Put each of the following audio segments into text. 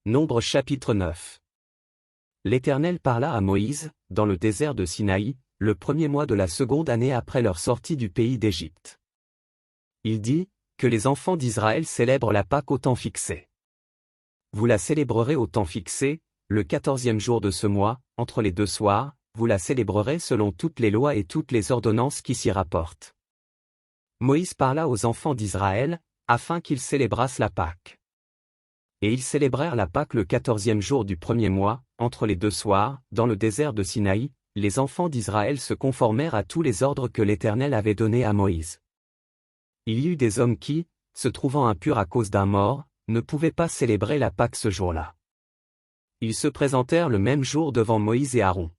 Nombre chapitre 9. L'Éternel parla à Moïse, dans le désert de Sinaï, le premier mois de la seconde année après leur sortie du pays d'Égypte. Il dit, que les enfants d'Israël célèbrent la Pâque au temps fixé. Vous la célébrerez au temps fixé, le 14e jour de ce mois, entre les deux soirs, vous la célébrerez selon toutes les lois et toutes les ordonnances qui s'y rapportent. Moïse parla aux enfants d'Israël, afin qu'ils célébrassent la Pâque. Et ils célébrèrent la Pâque le 14e jour du premier mois, entre les deux soirs, dans le désert de Sinaï, les enfants d'Israël se conformèrent à tous les ordres que l'Éternel avait donnés à Moïse. Il y eut des hommes qui, se trouvant impurs à cause d'un mort, ne pouvaient pas célébrer la Pâque ce jour-là. Ils se présentèrent le même jour devant Moïse et Aaron.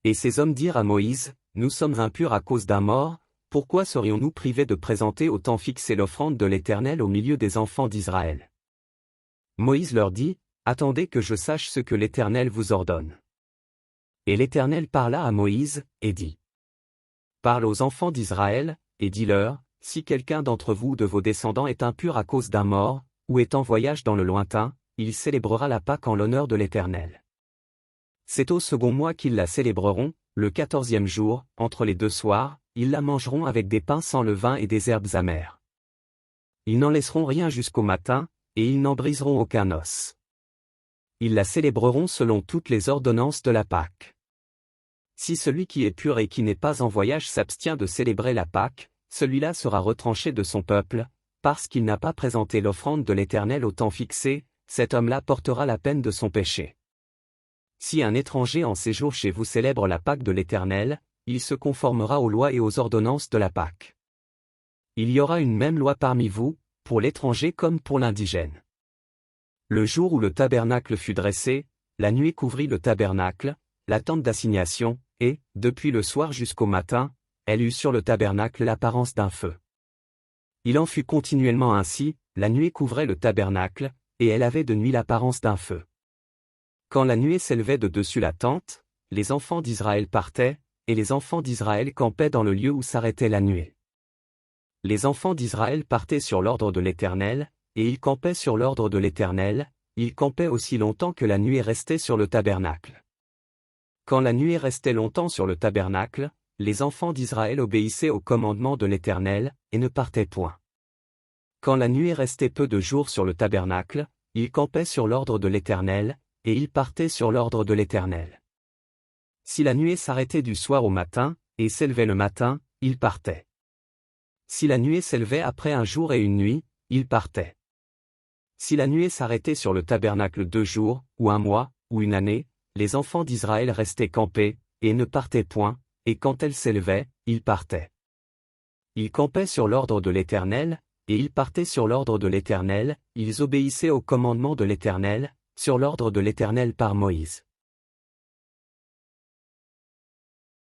Et ces hommes dirent à Moïse, « Nous sommes impurs à cause d'un mort, pourquoi serions-nous privés de présenter au temps fixé l'offrande de l'Éternel au milieu des enfants d'Israël ?» Moïse leur dit, « Attendez que je sache ce que l'Éternel vous ordonne. » Et l'Éternel parla à Moïse, et dit, « Parle aux enfants d'Israël, et dis-leur, si quelqu'un d'entre vous ou de vos descendants est impur à cause d'un mort, ou est en voyage dans le lointain, il célébrera la Pâque en l'honneur de l'Éternel. C'est au second mois qu'ils la célébreront, le 14e jour, entre les deux soirs, ils la mangeront avec des pains sans levain et des herbes amères. Ils n'en laisseront rien jusqu'au matin, et ils n'en briseront aucun os. Ils la célébreront selon toutes les ordonnances de la Pâque. Si celui qui est pur et qui n'est pas en voyage s'abstient de célébrer la Pâque, celui-là sera retranché de son peuple, parce qu'il n'a pas présenté l'offrande de l'Éternel au temps fixé, cet homme-là portera la peine de son péché. Si un étranger en séjour chez vous célèbre la Pâque de l'Éternel, il se conformera aux lois et aux ordonnances de la Pâque. Il y aura une même loi parmi vous, pour l'étranger comme pour l'indigène. Le jour où le tabernacle fut dressé, la nuée couvrit le tabernacle, la tente d'assignation, et, depuis le soir jusqu'au matin, elle eut sur le tabernacle l'apparence d'un feu. Il en fut continuellement ainsi, la nuée couvrait le tabernacle, et elle avait de nuit l'apparence d'un feu. Quand la nuée s'élevait de dessus la tente, les enfants d'Israël partaient, et les enfants d'Israël campaient dans le lieu où s'arrêtait la nuée. Les enfants d'Israël partaient sur l'ordre de l'Éternel, et ils campaient sur l'ordre de l'Éternel, ils campaient aussi longtemps que la nuée restait sur le tabernacle. Quand la nuée restait longtemps sur le tabernacle, les enfants d'Israël obéissaient au commandement de l'Éternel, et ne partaient point. Quand la nuée restait peu de jours sur le tabernacle, ils campaient sur l'ordre de l'Éternel, et ils partaient sur l'ordre de l'Éternel. Si la nuée s'arrêtait du soir au matin, et s'élevait le matin, ils partaient. Si la nuée s'élevait après un jour et une nuit, ils partaient. Si la nuée s'arrêtait sur le tabernacle 2 jours, ou un mois, ou une année, les enfants d'Israël restaient campés, et ne partaient point, et quand elle s'élevait, ils partaient. Ils campaient sur l'ordre de l'Éternel, et ils partaient sur l'ordre de l'Éternel, ils obéissaient au commandement de l'Éternel, sur l'ordre de l'Éternel par Moïse.